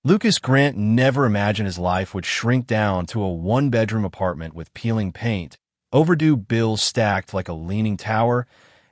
Lucas Grant never imagined his life would shrink down to a one-bedroom apartment with peeling paint, overdue bills stacked like a leaning tower,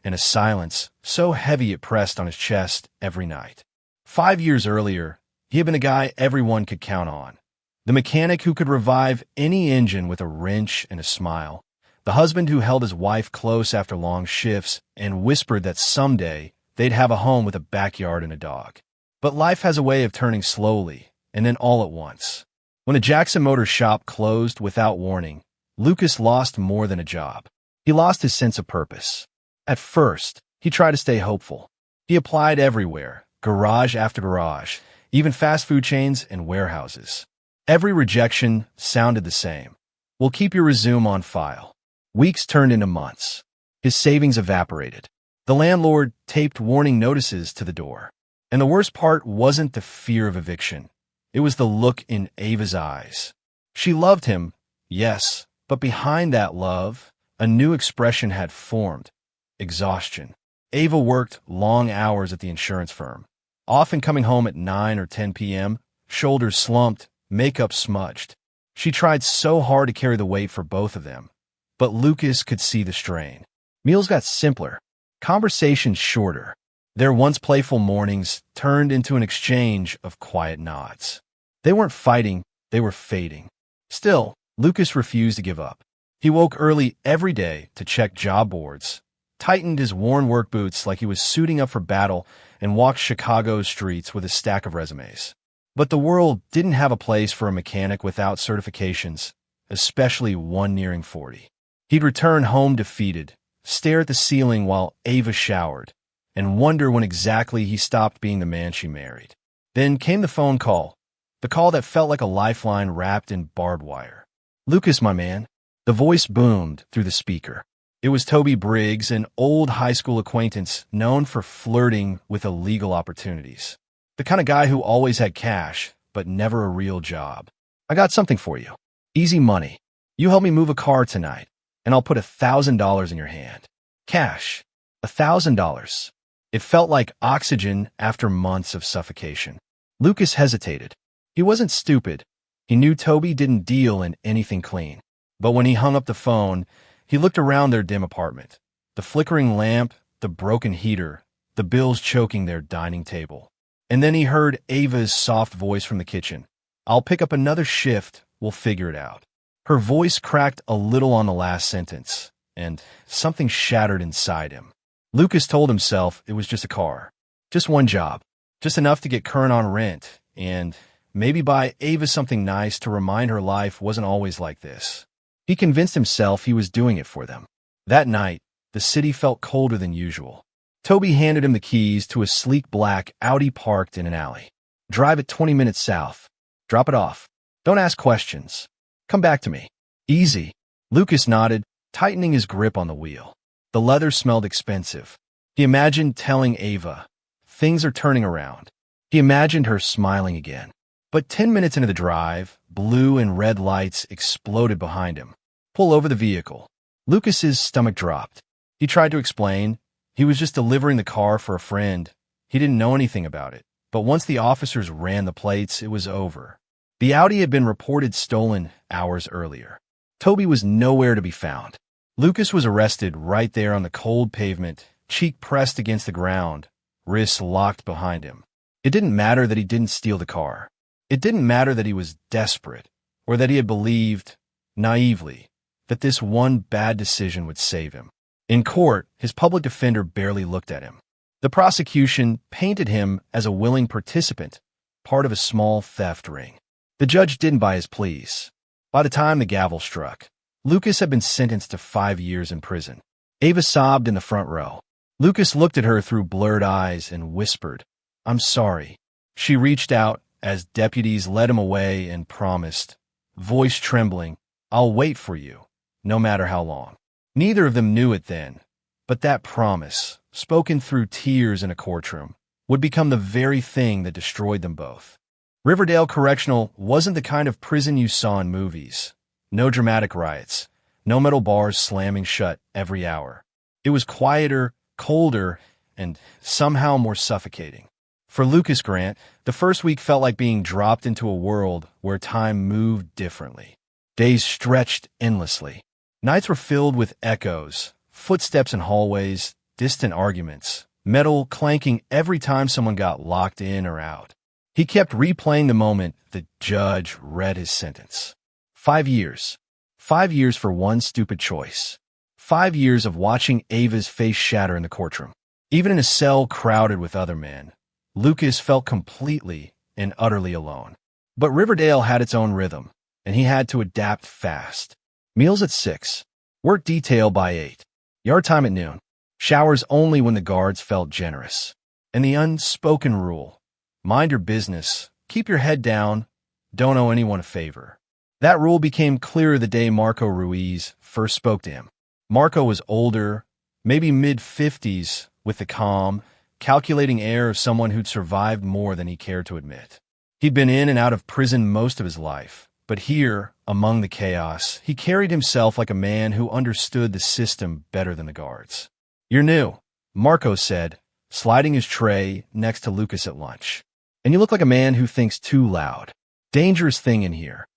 and a silence so heavy it pressed on his chest every night. 5 years earlier, he had been a guy everyone could count on. The mechanic who could revive any engine with a wrench and a smile. The husband who held his wife close after long shifts and whispered that someday they'd have a home with a backyard and a dog. But life has a way of turning slowly, and then all at once. When a Jackson Motors shop closed without warning, Lucas lost more than a job. He lost his sense of purpose. At first, he tried to stay hopeful. He applied everywhere, garage after garage, even fast food chains and warehouses. Every rejection sounded the same. We'll keep your resume on file. Weeks turned into months. His savings evaporated. The landlord taped warning notices to the door. And the worst part wasn't the fear of eviction. It was the look in Ava's eyes. She loved him, yes, but behind that love, a new expression had formed: exhaustion. Ava worked long hours at the insurance firm, often coming home at 9 or 10 p.m., shoulders slumped, makeup smudged. She tried so hard to carry the weight for both of them, but Lucas could see the strain. Meals got simpler, conversations shorter. Their once playful mornings turned into an exchange of quiet nods. They weren't fighting, they were fading. Still, Lucas refused to give up. He woke early every day to check job boards, tightened his worn work boots like he was suiting up for battle, and walked Chicago's streets with a stack of resumes. But the world didn't have a place for a mechanic without certifications, especially one nearing 40. He'd return home defeated, stare at the ceiling while Ava showered, and wonder when exactly he stopped being the man she married. Then came the phone call, the call that felt like a lifeline wrapped in barbed wire. "Lucas, my man." The voice boomed through the speaker. It was Toby Briggs, an old high school acquaintance known for flirting with illegal opportunities. The kind of guy who always had cash, but never a real job. "I got something for you. Easy money. You help me move a car tonight, and I'll put $1,000 in your hand." Cash. $1,000. It felt like oxygen after months of suffocation. Lucas hesitated. He wasn't stupid. He knew Toby didn't deal in anything clean. But when he hung up the phone, he looked around their dim apartment. The flickering lamp, the broken heater, the bills choking their dining table. And then he heard Ava's soft voice from the kitchen. "I'll pick up another shift. We'll figure it out." Her voice cracked a little on the last sentence, and something shattered inside him. Lucas told himself it was just a car, just one job, just enough to get current on rent, and maybe buy Ava something nice to remind her life wasn't always like this. He convinced himself he was doing it for them. That night, the city felt colder than usual. Toby handed him the keys to a sleek black Audi parked in an alley. "Drive it 20 minutes south. Drop it off. Don't ask questions. Come back to me." "Easy." Lucas nodded, tightening his grip on the wheel. The leather smelled expensive. He imagined telling Ava, "Things are turning around." He imagined her smiling again. But 10 minutes into the drive, blue and red lights exploded behind him. "Pull over the vehicle." Lucas's stomach dropped. He tried to explain. He was just delivering the car for a friend. He didn't know anything about it. But once the officers ran the plates, it was over. The Audi had been reported stolen hours earlier. Toby was nowhere to be found. Lucas was arrested right there on the cold pavement, cheek pressed against the ground, wrists locked behind him. It didn't matter that he didn't steal the car. It didn't matter that he was desperate, or that he had believed, naively, that this one bad decision would save him. In court, his public defender barely looked at him. The prosecution painted him as a willing participant, part of a small theft ring. The judge didn't buy his pleas. By the time the gavel struck, Lucas had been sentenced to 5 years in prison. Ava sobbed in the front row. Lucas looked at her through blurred eyes and whispered, "I'm sorry." She reached out as deputies led him away and promised, voice trembling, "I'll wait for you, no matter how long." Neither of them knew it then, but that promise, spoken through tears in a courtroom, would become the very thing that destroyed them both. Riverdale Correctional wasn't the kind of prison you saw in movies. No dramatic riots, no metal bars slamming shut every hour. It was quieter, colder, and somehow more suffocating. For Lucas Grant, the first week felt like being dropped into a world where time moved differently. Days stretched endlessly. Nights were filled with echoes, footsteps in hallways, distant arguments, metal clanking every time someone got locked in or out. He kept replaying the moment the judge read his sentence. 5 years. 5 years for one stupid choice. 5 years of watching Ava's face shatter in the courtroom. Even in a cell crowded with other men, Lucas felt completely and utterly alone. But Riverdale had its own rhythm, and he had to adapt fast. Meals at 6. Work detail by 8. Yard time at noon. Showers only when the guards felt generous. And the unspoken rule: mind your business, keep your head down, don't owe anyone a favor. That rule became clearer the day Marco Ruiz first spoke to him. Marco was older, maybe mid-50s, with the calm, calculating air of someone who'd survived more than he cared to admit. He'd been in and out of prison most of his life, but here, among the chaos, he carried himself like a man who understood the system better than the guards. "You're new," Marco said, sliding his tray next to Lucas at lunch. "And you look like a man who thinks too loud. Dangerous thing in here."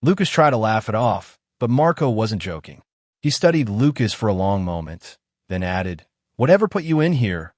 Lucas tried to laugh it off, but Marco wasn't joking. He studied Lucas for a long moment, then added, "Whatever put you in here,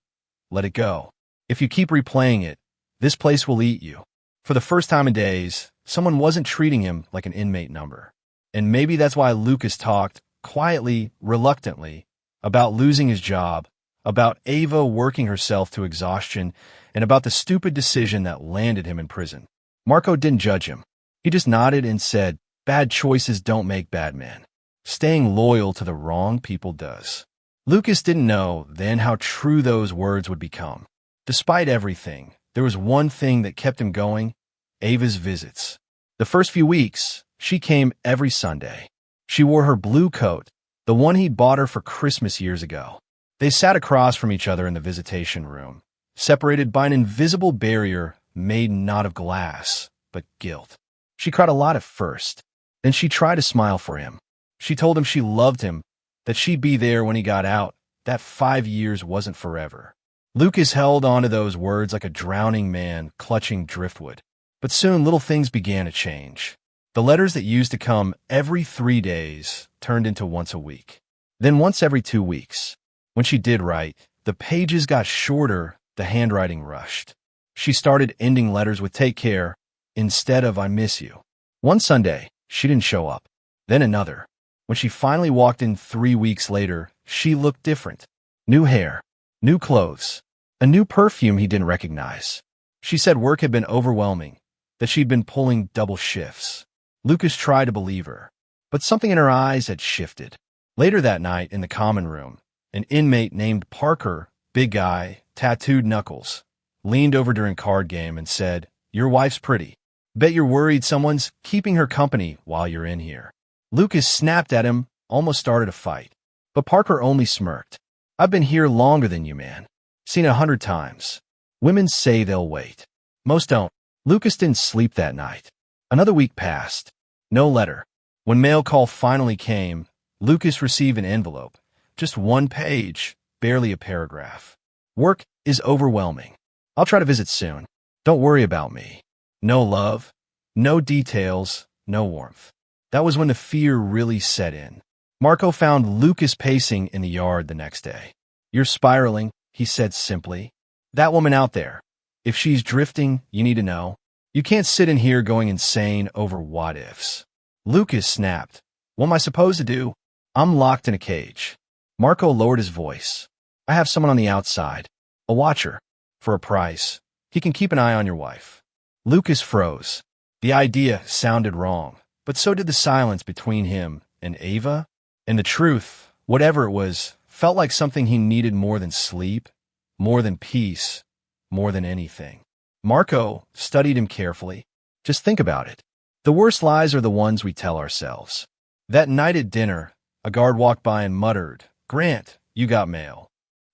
let it go. If you keep replaying it, this place will eat you." For the first time in days, someone wasn't treating him like an inmate number. And maybe that's why Lucas talked, quietly, reluctantly, about losing his job, about Ava working herself to exhaustion, and about the stupid decision that landed him in prison. Marco didn't judge him. He just nodded and said, "Bad choices don't make bad men. Staying loyal to the wrong people does." Lucas didn't know then how true those words would become. Despite everything, there was one thing that kept him going: Ava's visits. The first few weeks, she came every Sunday. She wore her blue coat, the one he'd bought her for Christmas years ago. They sat across from each other in the visitation room, separated by an invisible barrier made not of glass, but guilt. She cried a lot at first. Then she tried to smile for him. She told him she loved him, that she'd be there when he got out, that 5 years wasn't forever. Lucas held on to those words like a drowning man clutching driftwood. But soon little things began to change. The letters that used to come every 3 days turned into once a week. Then once every 2 weeks. When she did write, the pages got shorter, the handwriting rushed. She started ending letters with "take care" instead of "I miss you." One Sunday, she didn't show up. Then another. When she finally walked in 3 weeks later, she looked different. New hair, new clothes, a new perfume he didn't recognize. She said work had been overwhelming, that she'd been pulling double shifts. Lucas tried to believe her, but something in her eyes had shifted. Later that night, in the common room, an inmate named Parker, big guy, tattooed knuckles, leaned over during card game and said, "Your wife's pretty. Bet you're worried someone's keeping her company while you're in here." Lucas snapped at him, almost started a fight. But Parker only smirked. "I've been here longer than you, man. Seen 100 times. Women say they'll wait. Most don't." Lucas didn't sleep that night. Another week passed. No letter. When mail call finally came, Lucas received an envelope. Just 1 page, barely a paragraph. "Work is overwhelming. I'll try to visit soon. Don't worry about me." No love, no details, no warmth. That was when the fear really set in. Marco found Lucas pacing in the yard the next day. "You're spiraling," he said simply. "That woman out there. If she's drifting, you need to know. You can't sit in here going insane over what-ifs." Lucas snapped. "What am I supposed to do? I'm locked in a cage." Marco lowered his voice. "I have someone on the outside. A watcher. For a price. He can keep an eye on your wife." Lucas froze. The idea sounded wrong, but so did the silence between him and Ava. And the truth, whatever it was, felt like something he needed more than sleep, more than peace, more than anything. Marco studied him carefully. Just think about it. The worst lies are the ones we tell ourselves. That night at dinner, a guard walked by and muttered, "Grant, you got mail."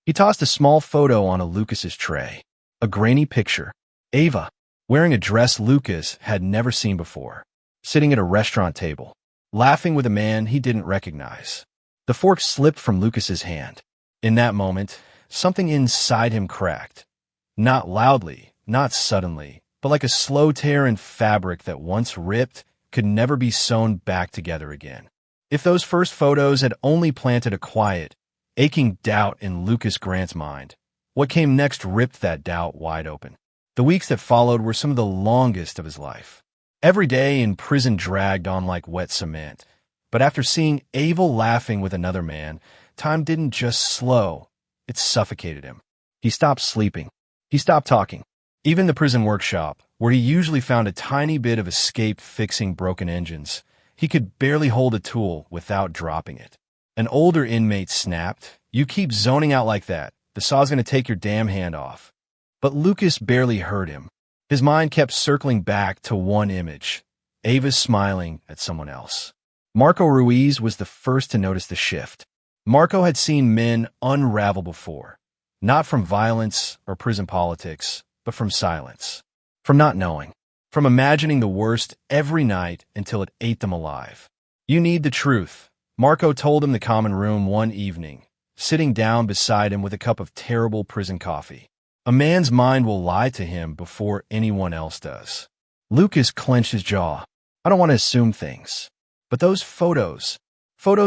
He tossed a small photo onto Lucas's tray. A grainy picture. Ava, wearing a dress Lucas had never seen before, sitting at a restaurant table, laughing with a man he didn't recognize. The fork slipped from Lucas's hand. In that moment, something inside him cracked. Not loudly, not suddenly, but like a slow tear in fabric that once ripped could never be sewn back together again. If those first photos had only planted a quiet, aching doubt in Lucas Grant's mind, what came next ripped that doubt wide open. The weeks that followed were some of the longest of his life. Every day in prison dragged on like wet cement. But after seeing Ava laughing with another man, time didn't just slow, it suffocated him. He stopped sleeping. He stopped talking. Even the prison workshop, where he usually found a tiny bit of escape fixing broken engines, he could barely hold a tool without dropping it. An older inmate snapped, "You keep zoning out like that. The saw's going to take your damn hand off." But Lucas barely heard him. His mind kept circling back to one image, Ava smiling at someone else. Marco Ruiz was the first to notice the shift. Marco had seen men unravel before, not from violence or prison politics, but from silence, from not knowing, from imagining the worst every night until it ate them alive. "You need the truth," Marco told him the common room one evening, sitting down beside him with a cup of terrible prison coffee. "A man's mind will lie to him before anyone else does." Lucas clenched his jaw. "I don't want to assume things. But those photos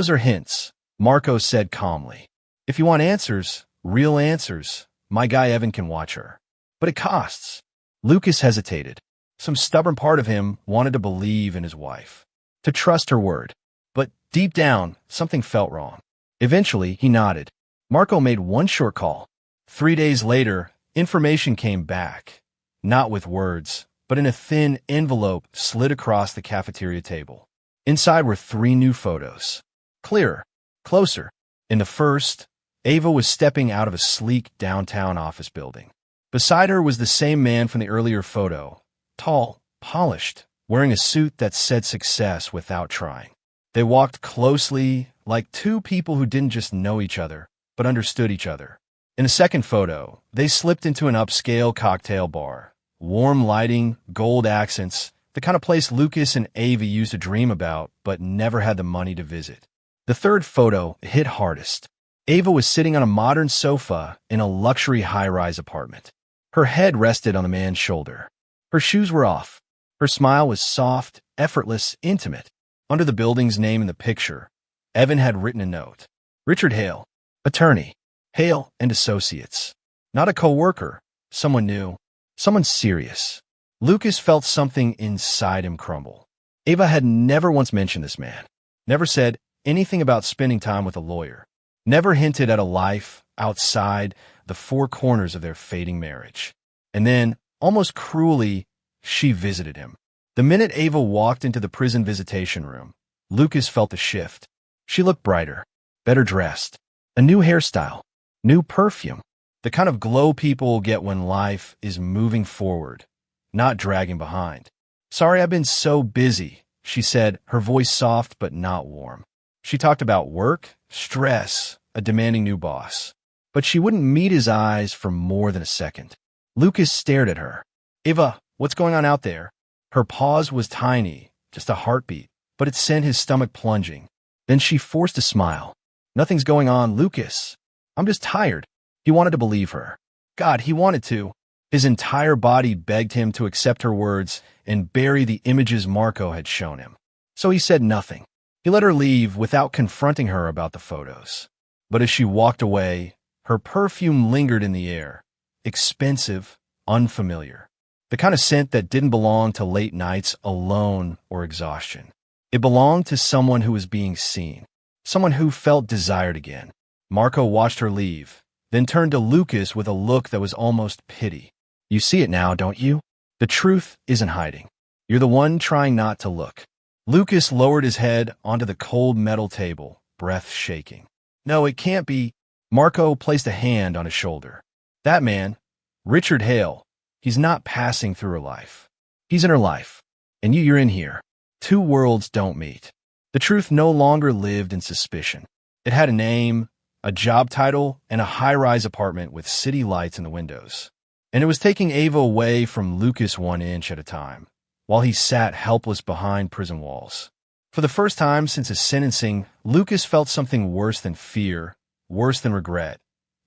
are hints," Marco said calmly. "If you want answers, real answers, my guy Evan can watch her. But it costs." Lucas hesitated. Some stubborn part of him wanted to believe in his wife, to trust her word. But deep down, something felt wrong. Eventually, he nodded. Marco made one short call. 3 days later, information came back, not with words, but in a thin envelope slid across the cafeteria table. Inside were 3 new photos. Clearer, closer. In the first, Ava was stepping out of a sleek downtown office building. Beside her was the same man from the earlier photo, tall, polished, wearing a suit that said success without trying. They walked closely, like 2 people who didn't just know each other, but understood each other. In the second photo, they slipped into an upscale cocktail bar. Warm lighting, gold accents, the kind of place Lucas and Ava used to dream about, but never had the money to visit. The third photo hit hardest. Ava was sitting on a modern sofa in a luxury high-rise apartment. Her head rested on the man's shoulder. Her shoes were off. Her smile was soft, effortless, intimate. Under the building's name in the picture, Evan had written a note. "Richard Hale, attorney. Hale and Associates." Not a co-worker, someone new, someone serious. Lucas felt something inside him crumble. Ava had never once mentioned this man, never said anything about spending time with a lawyer, never hinted at a life outside the 4 corners of their fading marriage. And then, almost cruelly, she visited him. The minute Ava walked into the prison visitation room, Lucas felt a shift. She looked brighter, better dressed, a new hairstyle, new perfume, the kind of glow people get when life is moving forward, not dragging behind. "Sorry I've been so busy," she said, her voice soft but not warm. She talked about work, stress, a demanding new boss. But she wouldn't meet his eyes for more than a second. Lucas stared at her. "Ava, what's going on out there?" Her pause was tiny, just a heartbeat, but it sent his stomach plunging. Then she forced a smile. "Nothing's going on, Lucas. I'm just tired." He wanted to believe her. God, he wanted to. His entire body begged him to accept her words and bury the images Marco had shown him. So he said nothing. He let her leave without confronting her about the photos. But as she walked away, her perfume lingered in the air. Expensive, unfamiliar. The kind of scent that didn't belong to late nights alone or exhaustion. It belonged to someone who was being seen, someone who felt desired again. Marco watched her leave, then turned to Lucas with a look that was almost pity. "You see it now, don't you? The truth isn't hiding. You're the one trying not to look." Lucas lowered his head onto the cold metal table, breath shaking. "No, it can't be." Marco placed a hand on his shoulder. "That man, Richard Hale, he's not passing through her life. He's in her life. And you're in here. 2 worlds don't meet." The truth no longer lived in suspicion. It had a name, a job title, and a high-rise apartment with city lights in the windows. And it was taking Ava away from Lucas 1 inch at a time, while he sat helpless behind prison walls. For the first time since his sentencing, Lucas felt something worse than fear, worse than regret,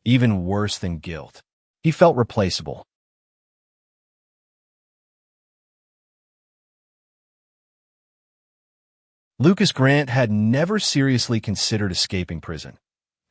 even worse than guilt. He felt replaceable. Lucas Grant had never seriously considered escaping prison,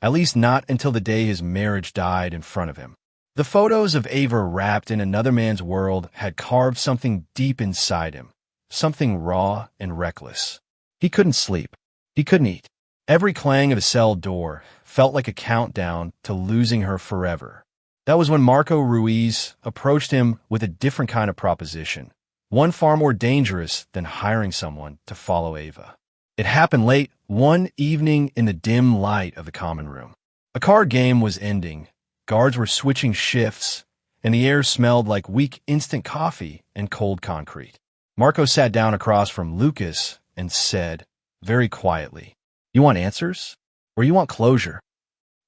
at least not until the day his marriage died in front of him. The photos of Ava wrapped in another man's world had carved something deep inside him, something raw and reckless. He couldn't sleep. He couldn't eat. Every clang of a cell door felt like a countdown to losing her forever. That was when Marco Ruiz approached him with a different kind of proposition, one far more dangerous than hiring someone to follow Ava. It happened late one evening in the dim light of the common room. A card game was ending. Guards were switching shifts, and the air smelled like weak instant coffee and cold concrete. Marco sat down across from Lucas and said, very quietly, "You want answers? Or you want closure?"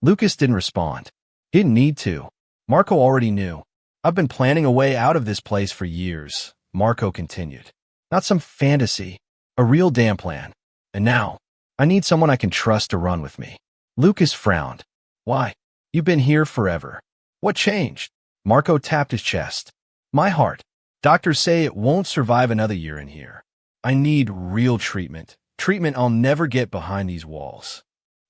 Lucas didn't respond. He didn't need to. Marco already knew. "I've been planning a way out of this place for years," Marco continued. "Not some fantasy, a real damn plan. And now, I need someone I can trust to run with me." Lucas frowned. "Why? You've been here forever. What changed?" Marco tapped his chest. "My heart. Doctors say it won't survive another year in here. I need real treatment. Treatment I'll never get behind these walls."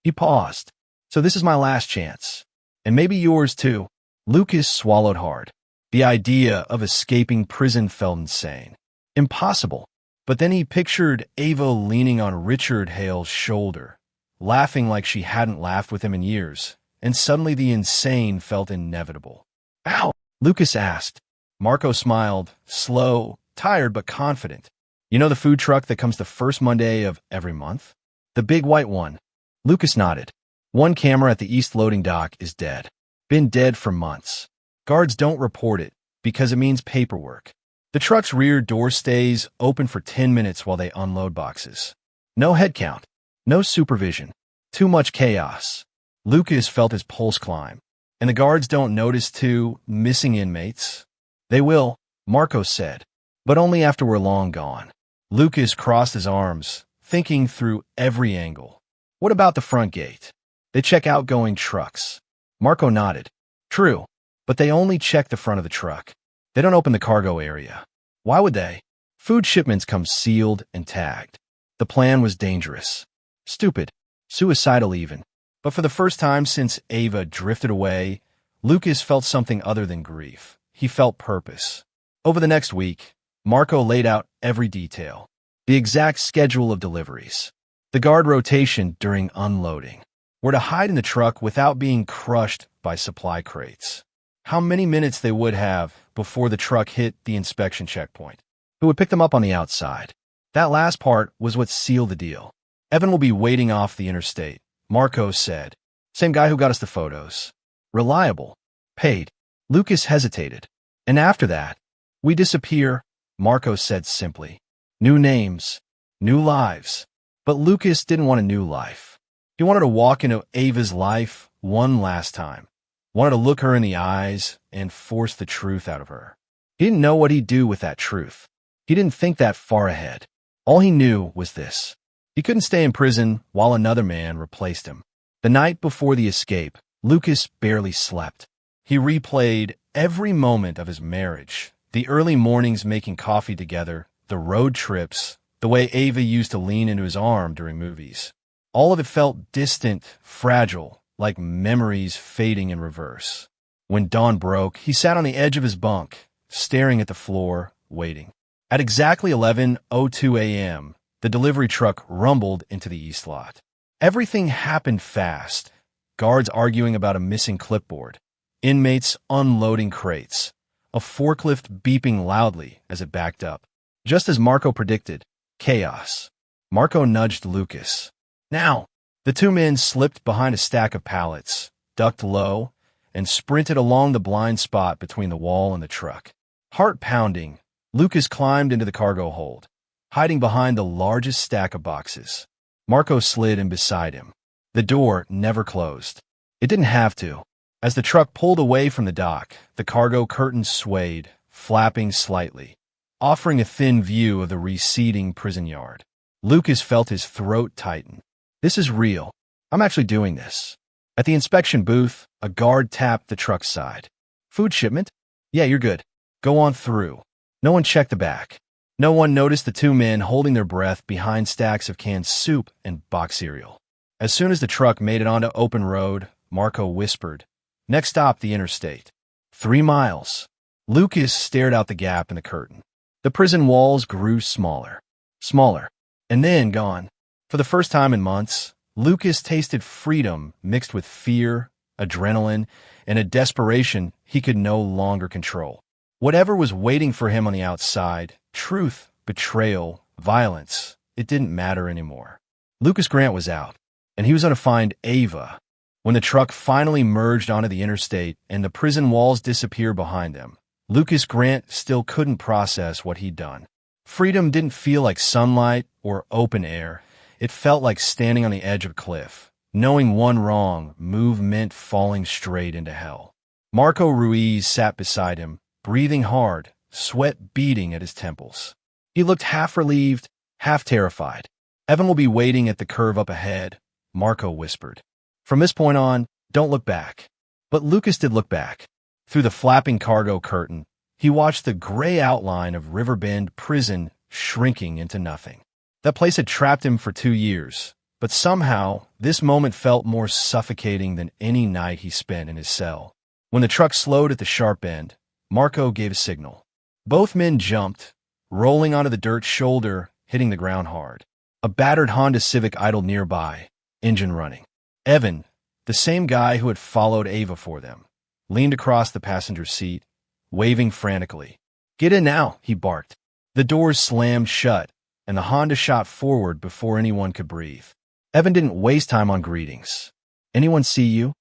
He paused. "So this is my last chance. And maybe yours too." Lucas swallowed hard. The idea of escaping prison felt insane. Impossible. But then he pictured Ava leaning on Richard Hale's shoulder, laughing like she hadn't laughed with him in years, and suddenly the insane felt inevitable. "Ow!" Lucas asked. Marco smiled, slow, tired but confident. "You know the food truck that comes the first Monday of every month? The big white one?" Lucas nodded. "One camera at the east loading dock is dead. Been dead for months. Guards don't report it because it means paperwork. The truck's rear door stays open for 10 minutes while they unload boxes. No head count. No supervision. Too much chaos." Lucas felt his pulse climb. "And the guards don't notice two missing inmates?" "They will," Marco said, "but only after we're long gone." Lucas crossed his arms, thinking through every angle. "What about the front gate? They check outgoing trucks." Marco nodded. "True, but they only check the front of the truck. They don't open the cargo area." "Why would they?" "Food shipments come sealed and tagged." The plan was dangerous. Stupid. Suicidal even. But for the first time since Ava drifted away, Lucas felt something other than grief. He felt purpose. Over the next week, Marco laid out every detail. The exact schedule of deliveries. The guard rotation during unloading. Where to hide in the truck without being crushed by supply crates. How many minutes they would have before the truck hit the inspection checkpoint. Who would pick them up on the outside. That last part was what sealed the deal. "Evan will be waiting off the interstate," Marco said. "Same guy who got us the photos. Reliable. Paid." Lucas hesitated. "And after that, we disappear," Marco said simply. "New names. New lives." But Lucas didn't want a new life. He wanted to walk into Ava's life one last time. Wanted to look her in the eyes and force the truth out of her. He didn't know what he'd do with that truth. He didn't think that far ahead. All he knew was this. He couldn't stay in prison while another man replaced him. The night before the escape, Lucas barely slept. He replayed every moment of his marriage, the early mornings making coffee together, the road trips, the way Ava used to lean into his arm during movies. All of it felt distant, fragile, like memories fading in reverse. When dawn broke, he sat on the edge of his bunk, staring at the floor, waiting. At exactly 11:02 a.m., the delivery truck rumbled into the east lot. Everything happened fast. Guards arguing about a missing clipboard. Inmates unloading crates. A forklift beeping loudly as it backed up. Just as Marco predicted, chaos. Marco nudged Lucas. "Now!" The two men slipped behind a stack of pallets, ducked low, and sprinted along the blind spot between the wall and the truck. Heart pounding, Lucas climbed into the cargo hold, hiding behind the largest stack of boxes. Marco slid in beside him. The door never closed. It didn't have to. As the truck pulled away from the dock, the cargo curtain swayed, flapping slightly, offering a thin view of the receding prison yard. Lucas felt his throat tighten. "This is real. I'm actually doing this." At the inspection booth, a guard tapped the truck's side. "Food shipment? Yeah, you're good. Go on through." No one checked the back. No one noticed the two men holding their breath behind stacks of canned soup and box cereal. As soon as the truck made it onto open road, Marco whispered, "Next stop, the interstate." 3 miles. Lucas stared out the gap in the curtain. The prison walls grew smaller, smaller, and then gone. For the first time in months, Lucas tasted freedom mixed with fear, adrenaline, and a desperation he could no longer control. Whatever was waiting for him on the outside, truth, betrayal, violence, it didn't matter anymore. Lucas Grant was out, and he was going to find Ava. When the truck finally merged onto the interstate and the prison walls disappeared behind them, Lucas Grant still couldn't process what he'd done. Freedom didn't feel like sunlight or open air. It felt like standing on the edge of a cliff, knowing one wrong move meant falling straight into hell. Marco Ruiz sat beside him, breathing hard, sweat beading at his temples. He looked half relieved, half terrified. "Evan will be waiting at the curve up ahead," Marco whispered. "From this point on, don't look back." But Lucas did look back. Through the flapping cargo curtain, he watched the gray outline of Riverbend Prison shrinking into nothing. That place had trapped him for 2 years, but somehow this moment felt more suffocating than any night he spent in his cell. When the truck slowed at the sharp end, Marco gave a signal. Both men jumped, rolling onto the dirt shoulder, hitting the ground hard. A battered Honda Civic idled nearby, engine running. Evan, the same guy who had followed Ava for them, leaned across the passenger seat, waving frantically. "Get in now," he barked. The doors slammed shut, and the Honda shot forward before anyone could breathe. Evan didn't waste time on greetings. "Anyone see you?"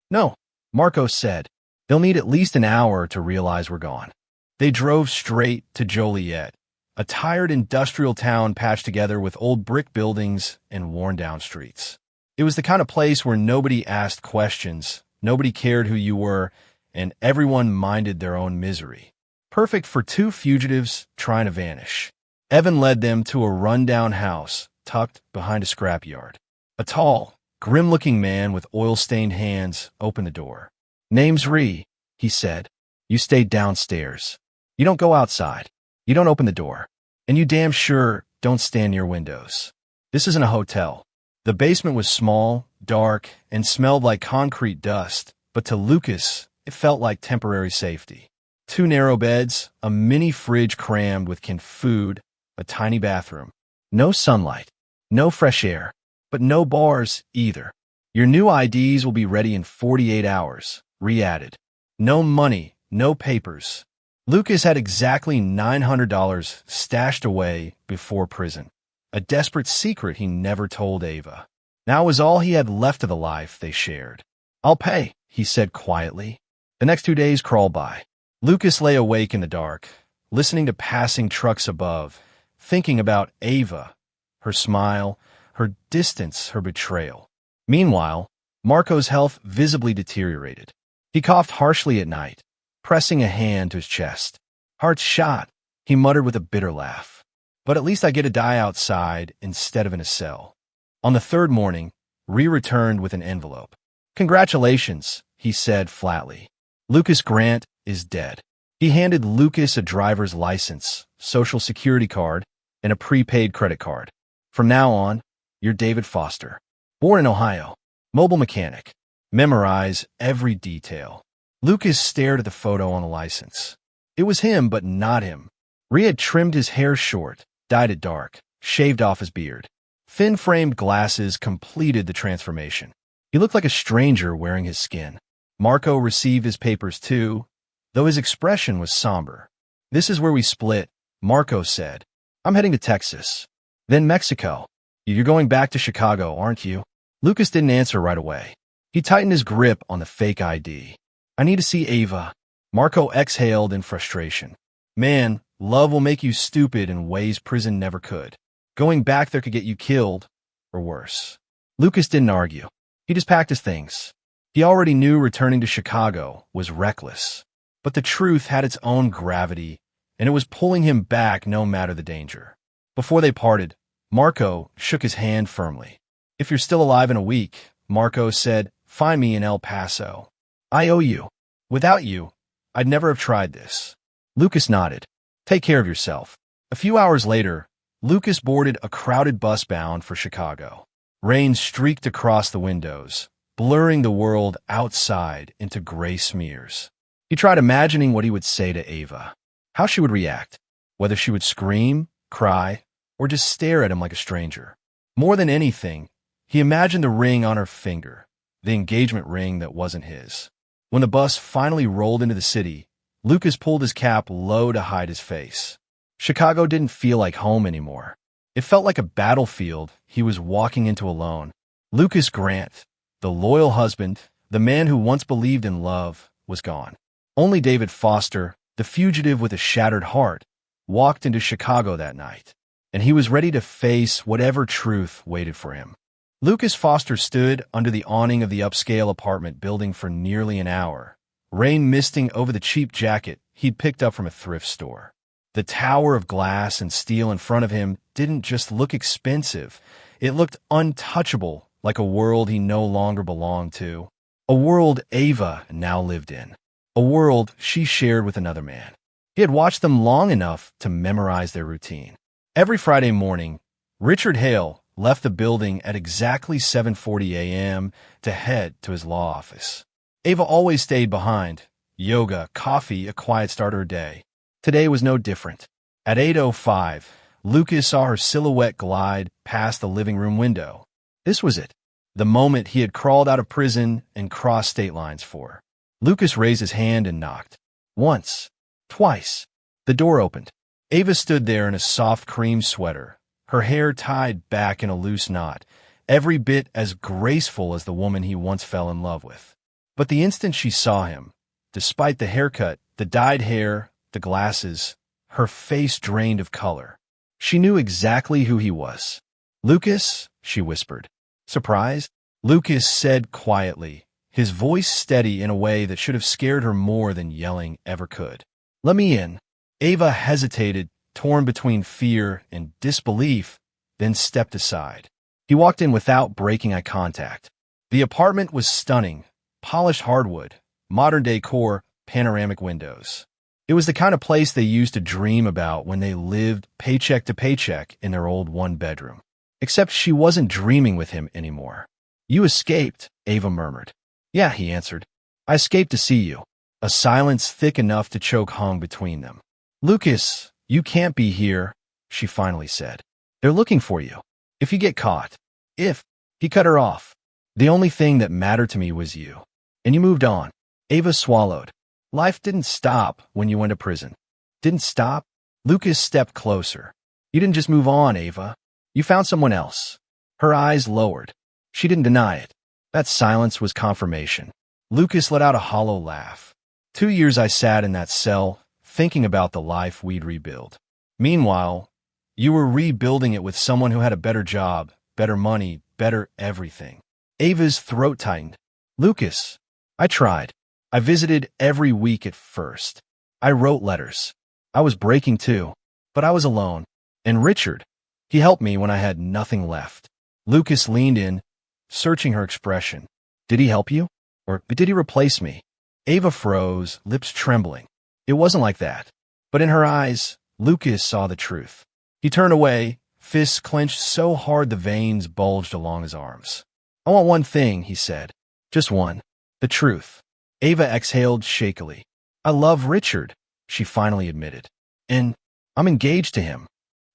"No," Marco said. "They'll need at least an hour to realize we're gone." They drove straight to Joliet, a tired industrial town patched together with old brick buildings and worn-down streets. It was the kind of place where nobody asked questions, nobody cared who you were, and everyone minded their own misery. Perfect for two fugitives trying to vanish. Evan led them to a run-down house tucked behind a scrapyard. A tall, grim-looking man with oil-stained hands opened the door. "Name's Ree," he said. "You stay downstairs. You don't go outside. You don't open the door. And you damn sure don't stand near windows. This isn't a hotel." The basement was small, dark, and smelled like concrete dust, but to Lucas, it felt like temporary safety. 2 narrow beds, a mini fridge crammed with canned food, a tiny bathroom. No sunlight, no fresh air, but no bars either. "Your new IDs will be ready in 48 hours, Ree added. "No money, no papers." Lucas had exactly $900 stashed away before prison. A desperate secret he never told Ava. Now was all he had left of the life they shared. "I'll pay," he said quietly. The next 2 days crawled by. Lucas lay awake in the dark, listening to passing trucks above, thinking about Ava, her smile, her distance, her betrayal. Meanwhile, Marco's health visibly deteriorated. He coughed harshly at night, pressing a hand to his chest. "Heart's shot," he muttered with a bitter laugh. "But at least I get to die outside instead of in a cell." On the third morning, Ree returned with an envelope. "Congratulations," he said flatly. "Lucas Grant is dead." He handed Lucas a driver's license, social security card, and a prepaid credit card. "From now on, you're David Foster. Born in Ohio. Mobile mechanic. Memorize every detail." Lucas stared at the photo on the license. It was him, but not him. Ree had trimmed his hair short, dyed it dark, shaved off his beard. Thin-framed glasses completed the transformation. He looked like a stranger wearing his skin. Marco received his papers too, though his expression was somber. "This is where we split," Marco said. "I'm heading to Texas. Then Mexico. You're going back to Chicago, aren't you?" Lucas didn't answer right away. He tightened his grip on the fake ID. "I need to see Ava." Marco exhaled in frustration. "Man, love will make you stupid in ways prison never could. Going back there could get you killed, or worse." Lucas didn't argue. He just packed his things. He already knew returning to Chicago was reckless. But the truth had its own gravity, and it was pulling him back no matter the danger. Before they parted, Marco shook his hand firmly. "If you're still alive in a week," Marco said, "find me in El Paso. I owe you. Without you, I'd never have tried this." Lucas nodded. "Take care of yourself." A few hours later, Lucas boarded a crowded bus bound for Chicago. Rain streaked across the windows, blurring the world outside into gray smears. He tried imagining what he would say to Ava, how she would react, whether she would scream, cry, or just stare at him like a stranger. More than anything, he imagined the ring on her finger, the engagement ring that wasn't his. When the bus finally rolled into the city, Lucas pulled his cap low to hide his face. Chicago didn't feel like home anymore. It felt like a battlefield he was walking into alone. Lucas Grant, the loyal husband, the man who once believed in love, was gone. Only David Foster, the fugitive with a shattered heart, walked into Chicago that night, and he was ready to face whatever truth waited for him. Lucas Foster stood under the awning of the upscale apartment building for nearly an hour, rain misting over the cheap jacket he'd picked up from a thrift store. The tower of glass and steel in front of him didn't just look expensive, it looked untouchable, like a world he no longer belonged to. A world Ava now lived in. A world she shared with another man. He had watched them long enough to memorize their routine. Every Friday morning, Richard Hale left the building at exactly 7:40 a.m. to head to his law office. Ava always stayed behind. Yoga, coffee, a quiet start to her day. Today was no different. At 8:05, Lucas saw her silhouette glide past the living room window. This was it, the moment he had crawled out of prison and crossed state lines for. Lucas raised his hand and knocked. Once, twice. The door opened. Ava stood there in a soft cream sweater, her hair tied back in a loose knot, every bit as graceful as the woman he once fell in love with. But the instant she saw him, despite the haircut, the dyed hair, the glasses, her face drained of color, she knew exactly who he was. Lucas, she whispered. Surprised? Lucas said quietly, his voice steady in a way that should have scared her more than yelling ever could. Let me in. Ava hesitated, torn between fear and disbelief, then stepped aside. He walked in without breaking eye contact. The apartment was stunning, polished hardwood, modern decor, panoramic windows. It was the kind of place they used to dream about when they lived paycheck to paycheck in their old one-bedroom. Except she wasn't dreaming with him anymore. You escaped, Ava murmured. Yeah, he answered. I escaped to see you. A silence thick enough to choke hung between them. Lucas, you can't be here, she finally said. They're looking for you. If you get caught. If. He cut her off. The only thing that mattered to me was you. And you moved on. Ava swallowed. Life didn't stop when you went to prison. Didn't stop? Lucas stepped closer. You didn't just move on, Ava. You found someone else. Her eyes lowered. She didn't deny it. That silence was confirmation. Lucas let out a hollow laugh. 2 years I sat in that cell, thinking about the life we'd rebuild. Meanwhile, you were rebuilding it with someone who had a better job, better money, better everything. Ava's throat tightened. Lucas, I tried. I visited every week at first. I wrote letters. I was breaking too, but I was alone. And Richard, he helped me when I had nothing left. Lucas leaned in, searching her expression. Did he help you? Or did he replace me? Ava froze, lips trembling. It wasn't like that. But in her eyes, Lucas saw the truth. He turned away, fists clenched so hard the veins bulged along his arms. I want one thing, he said. Just one. The truth. Ava exhaled shakily. I love Richard, she finally admitted. And I'm engaged to him.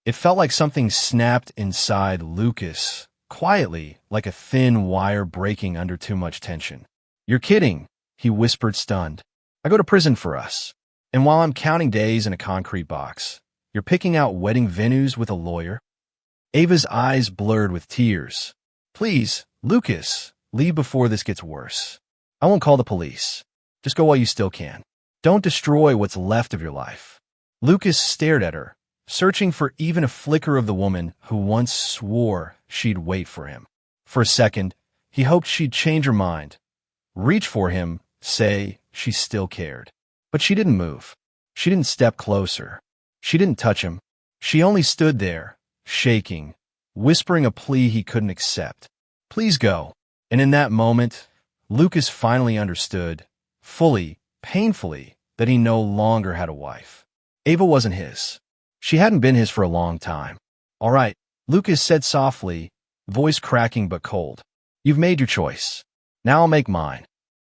It felt like something snapped inside Lucas, quietly, like a thin wire breaking under too much tension. You're kidding, he whispered, stunned. I go to prison for us. And while I'm counting days in a concrete box, you're picking out wedding venues with a lawyer? Ava's eyes blurred with tears. Please, Lucas, leave before this gets worse. I won't call the police. Just go while you still can. Don't destroy what's left of your life. Lucas stared at her, searching for even a flicker of the woman who once swore she'd wait for him. For a second, he hoped she'd change her mind, reach for him, say she still cared. But she didn't move. She didn't step closer. She didn't touch him. She only stood there, shaking, whispering a plea he couldn't accept. Please go. And in that moment, Lucas finally understood, fully, painfully, that he no longer had a wife. Ava wasn't his. She hadn't been his for a long time. All right, Lucas said softly, voice cracking but cold. You've made your choice. Now I'll make mine.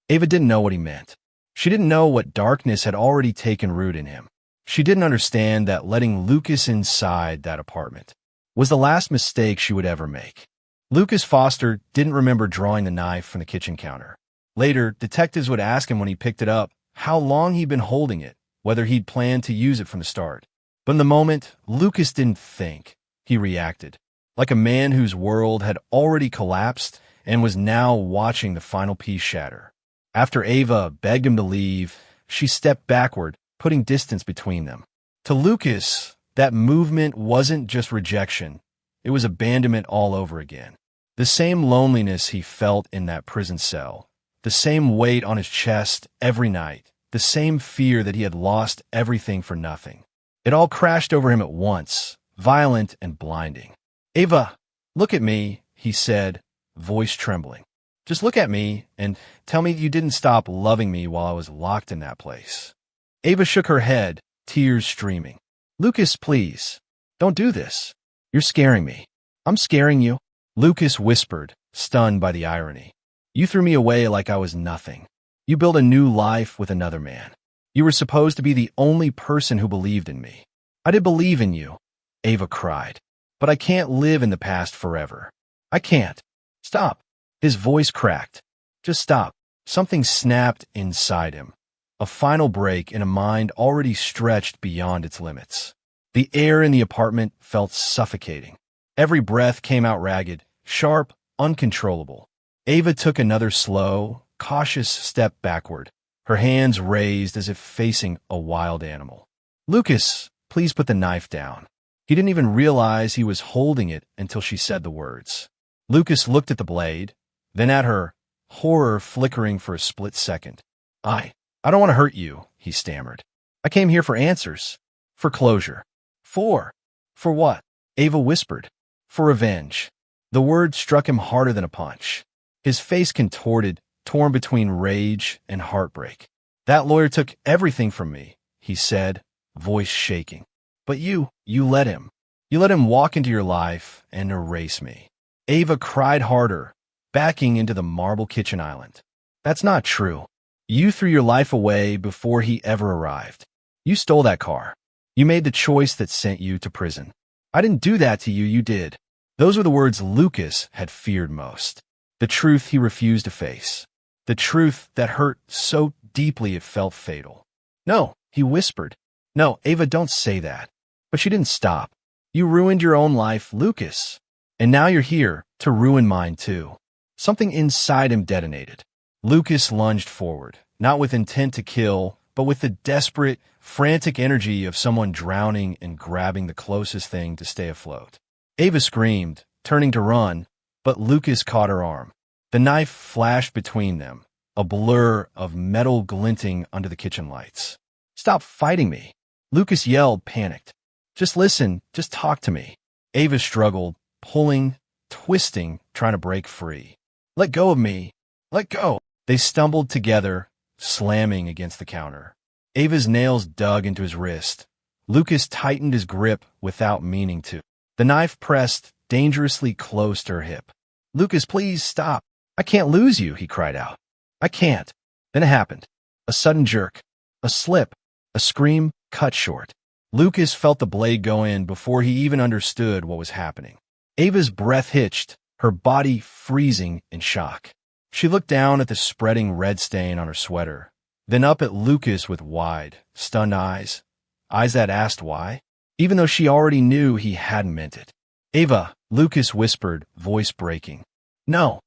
Ava didn't know what he meant. She didn't know what darkness had already taken root in him. She didn't understand that letting Lucas inside that apartment was the last mistake she would ever make. Lucas Foster didn't remember drawing the knife from the kitchen counter. Later, detectives would ask him when he picked it up how long he'd been holding it, whether he'd planned to use it from the start. But in the moment, Lucas didn't think. He reacted, like a man whose world had already collapsed and was now watching the final piece shatter. After Ava begged him to leave, she stepped backward, putting distance between them. To Lucas, that movement wasn't just rejection. It was abandonment all over again. The same loneliness he felt in that prison cell, the same weight on his chest every night, the same fear that he had lost everything for nothing. It all crashed over him at once, violent and blinding. Ava, look at me, he said, voice trembling. Just look at me and tell me you didn't stop loving me while I was locked in that place. Ava shook her head, tears streaming. Lucas, please, don't do this. You're scaring me. I'm scaring you. Lucas whispered, stunned by the irony. You threw me away like I was nothing. You built a new life with another man. You were supposed to be the only person who believed in me. I did believe in you, Ava cried. But I can't live in the past forever. I can't. Stop. His voice cracked. Just stop. Something snapped inside him. A final break in a mind already stretched beyond its limits. The air in the apartment felt suffocating. Every breath came out ragged, sharp, uncontrollable. Ava took another slow, cautious step backward, her hands raised as if facing a wild animal. Lucas, please put the knife down. He didn't even realize he was holding it until she said the words. Lucas looked at the blade, then at her, horror flickering for a split second. I don't want to hurt you, he stammered. I came here for answers, for closure. For what? Ava whispered. For revenge. The word struck him harder than a punch. His face contorted, torn between rage and heartbreak. That lawyer took everything from me, he said, voice shaking. But you let him. You let him walk into your life and erase me. Ava cried harder, backing into the marble kitchen island. That's not true. You threw your life away before he ever arrived. You stole that car. You made the choice that sent you to prison. I didn't do that to you, you did. Those were the words Lucas had feared most. The truth he refused to face. The truth that hurt so deeply it felt fatal. No, he whispered. No, Ava, don't say that. But she didn't stop. You ruined your own life, Lucas. And now you're here to ruin mine too. Something inside him detonated. Lucas lunged forward, not with intent to kill, but with the desperate, frantic energy of someone drowning and grabbing the closest thing to stay afloat. Ava screamed, turning to run, but Lucas caught her arm. The knife flashed between them, a blur of metal glinting under the kitchen lights. Stop fighting me. Lucas yelled, panicked. Just listen, just talk to me. Ava struggled, pulling, twisting, trying to break free. Let go of me. Let go. They stumbled together, slamming against the counter. Ava's nails dug into his wrist. Lucas tightened his grip without meaning to. The knife pressed dangerously close to her hip. Lucas, please stop. I can't lose you, he cried out. I can't. Then it happened. A sudden jerk. A slip. A scream cut short. Lucas felt the blade go in before he even understood what was happening. Ava's breath hitched, her body freezing in shock. She looked down at the spreading red stain on her sweater, then up at Lucas with wide, stunned eyes that asked why, even though she already knew he hadn't meant it. Ava, Lucas whispered, voice breaking. No,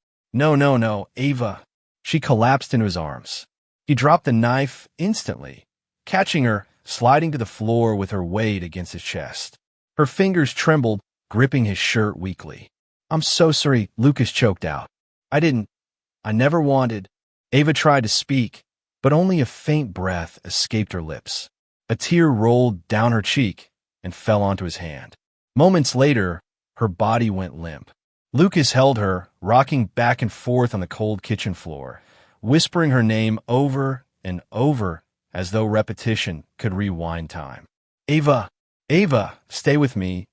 Ava. She collapsed into his arms. He dropped the knife instantly, catching her, sliding to the floor with her weight against his chest. Her fingers trembled, gripping his shirt weakly. I'm so sorry, Lucas choked out. I never wanted. Ava tried to speak, but only a faint breath escaped her lips. A tear rolled down her cheek and fell onto his hand. Moments later, her body went limp. Lucas held her, rocking back and forth on the cold kitchen floor, whispering her name over and over as though repetition could rewind time. Ava, "Ava, stay with me,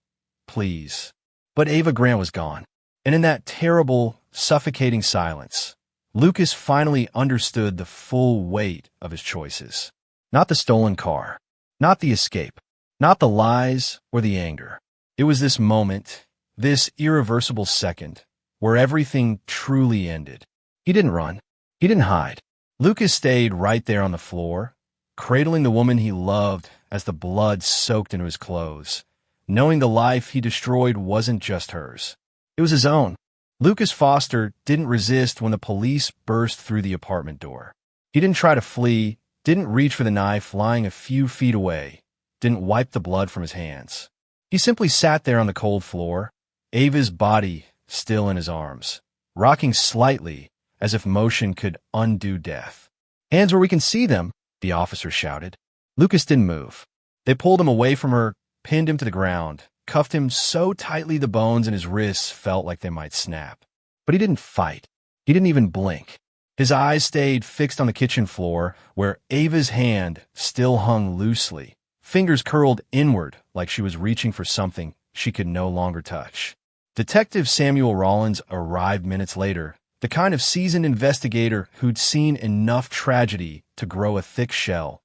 please." But Ava Grant was gone. And in that terrible, suffocating silence, Lucas finally understood the full weight of his choices. Not the stolen car, not the escape, not the lies or the anger. It was this moment, this irreversible second, where everything truly ended. He didn't run. He didn't hide. Lucas stayed right there on the floor, cradling the woman he loved as the blood soaked into his clothes, knowing the life he destroyed wasn't just hers. It was his own. Lucas Foster didn't resist when the police burst through the apartment door. He didn't try to flee, didn't reach for the knife lying a few feet away, didn't wipe the blood from his hands. He simply sat there on the cold floor, Ava's body still in his arms, rocking slightly as if motion could undo death. "Hands where we can see them," the officer shouted. Lucas didn't move. They pulled him away from her, pinned him to the ground, cuffed him so tightly the bones in his wrists felt like they might snap. But he didn't fight. He didn't even blink. His eyes stayed fixed on the kitchen floor, where Ava's hand still hung loosely, fingers curled inward like she was reaching for something she could no longer touch. Detective Samuel Rollins arrived minutes later, the kind of seasoned investigator who'd seen enough tragedy to grow a thick shell.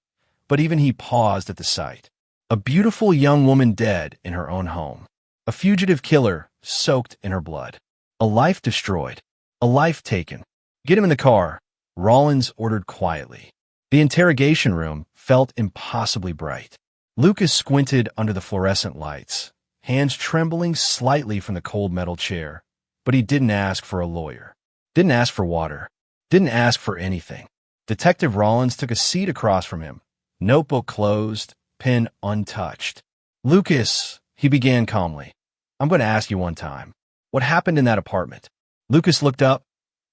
But even he paused at the sight. A beautiful young woman dead in her own home. A fugitive killer soaked in her blood. A life destroyed. A life taken. "Get him in the car," Rollins ordered quietly. The interrogation room felt impossibly bright. Lucas squinted under the fluorescent lights, hands trembling slightly from the cold metal chair. But he didn't ask for a lawyer. Didn't ask for water. Didn't ask for anything. Detective Rollins took a seat across from him, notebook closed, pen untouched. "Lucas," he began calmly, "I'm going to ask you one time. What happened in that apartment?" Lucas looked up,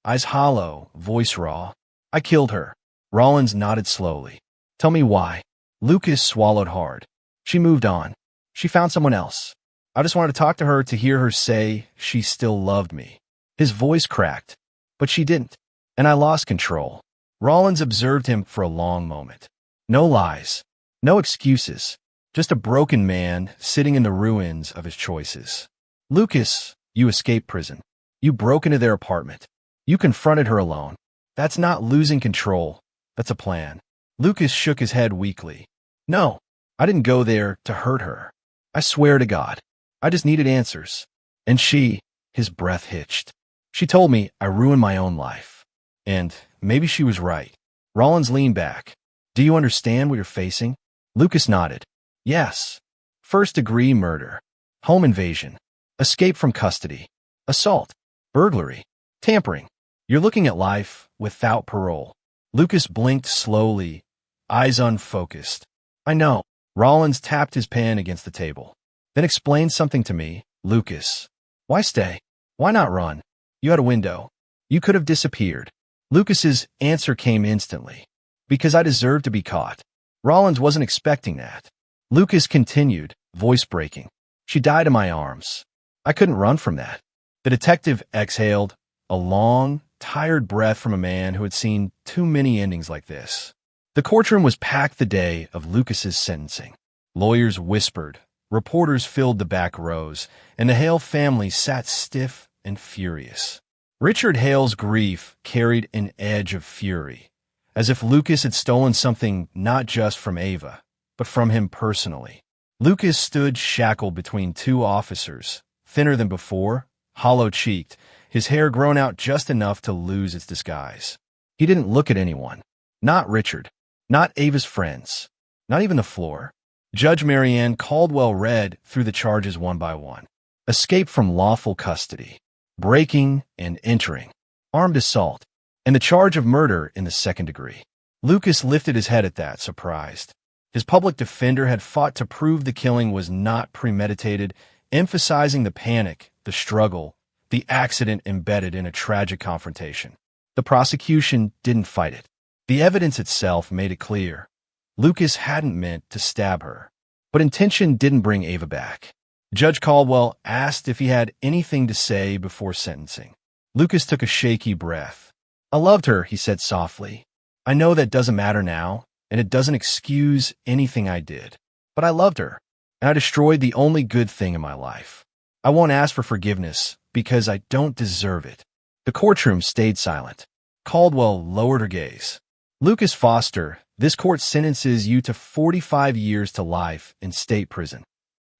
eyes hollow, voice raw. "I killed her." Rollins nodded slowly. "Tell me why." Lucas swallowed hard. "She moved on. She found someone else. I just wanted to talk to her to hear her say she still loved me." His voice cracked. "But she didn't. And I lost control." Rollins observed him for a long moment. No lies. No excuses. Just a broken man sitting in the ruins of his choices. "Lucas, you escaped prison. You broke into their apartment. You confronted her alone. That's not losing control. That's a plan." Lucas shook his head weakly. "No, I didn't go there to hurt her. I swear to God. I just needed answers. And she," his breath hitched, "she told me I ruined my own life. And maybe she was right." Rollins leaned back. "Do you understand what you're facing?" Lucas nodded. "Yes. First-degree murder. Home invasion. Escape from custody. Assault. Burglary. Tampering. You're looking at life without parole." Lucas blinked slowly, eyes unfocused. "I know." Rollins tapped his pen against the table. "Then explain something to me, Lucas. Why stay? Why not run? You had a window. You could have disappeared." Lucas's answer came instantly. "Because I deserve to be caught." Rollins wasn't expecting that. Lucas continued, voice breaking. "She died in my arms. I couldn't run from that." The detective exhaled, a long, tired breath from a man who had seen too many endings like this. The courtroom was packed the day of Lucas's sentencing. Lawyers whispered, reporters filled the back rows, and the Hale family sat stiff and furious. Richard Hale's grief carried an edge of fury, as if Lucas had stolen something not just from Ava, but from him personally. Lucas stood shackled between two officers, thinner than before, hollow-cheeked, his hair grown out just enough to lose its disguise. He didn't look at anyone. Not Richard. Not Ava's friends. Not even the floor. Judge Marianne Caldwell read through the charges one by one. Escape from lawful custody. Breaking and entering. Armed assault. And the charge of murder in the second degree. Lucas lifted his head at that, surprised. His public defender had fought to prove the killing was not premeditated, emphasizing the panic, the struggle, the accident embedded in a tragic confrontation. The prosecution didn't fight it. The evidence itself made it clear. Lucas hadn't meant to stab her. But intention didn't bring Ava back. Judge Caldwell asked if he had anything to say before sentencing. Lucas took a shaky breath. "I loved her," he said softly. "I know that doesn't matter now, and it doesn't excuse anything I did. But I loved her. and I destroyed the only good thing in my life. I won't ask for forgiveness because I don't deserve it." The courtroom stayed silent. Caldwell lowered her gaze. "Lucas Foster, this court sentences you to 45 years to life in state prison."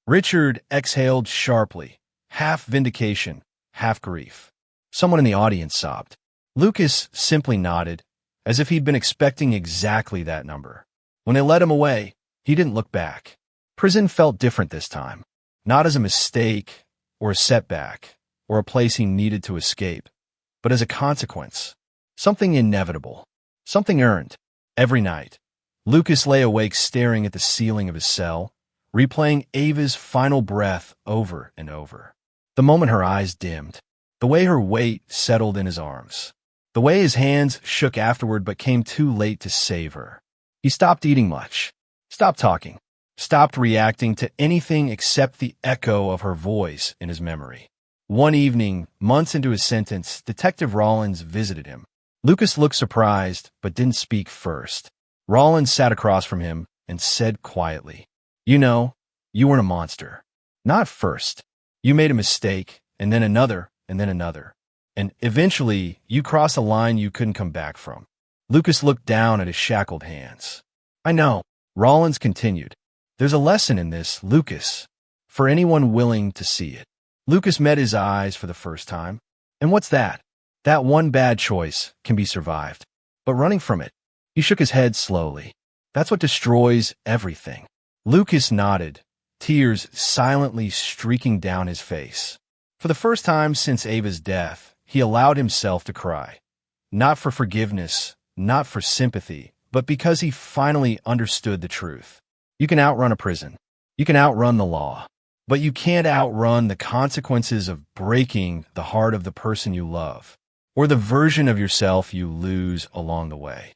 Richard exhaled sharply, half vindication, half grief. Someone in the audience sobbed. Lucas simply nodded, as if he'd been expecting exactly that number. When they led him away, he didn't look back. Prison felt different this time, not as a mistake or a setback or a place he needed to escape, but as a consequence, something inevitable, something earned. Every night, Lucas lay awake staring at the ceiling of his cell, replaying Ava's final breath over and over. The moment her eyes dimmed, the way her weight settled in his arms, the way his hands shook afterward but came too late to save her. He stopped eating much, stopped talking, stopped reacting to anything except the echo of her voice in his memory. One evening, months into his sentence, Detective Rollins visited him. Lucas looked surprised but didn't speak first. Rollins sat across from him and said quietly, "You know, you weren't a monster. Not first. You made a mistake, and then another, and then another. And eventually, you crossed a line you couldn't come back from." Lucas looked down at his shackled hands. "I know," Rollins continued. "There's a lesson in this, Lucas, for anyone willing to see it." Lucas met his eyes for the first time. "And what's that?" "That one bad choice can be survived, but running from it." He shook his head slowly. "That's what destroys everything." Lucas nodded, tears silently streaking down his face. For the first time since Ava's death, he allowed himself to cry. Not for forgiveness, not for sympathy, but because he finally understood the truth. You can outrun a prison. You can outrun the law. But you can't outrun the consequences of breaking the heart of the person you love, or the version of yourself you lose along the way.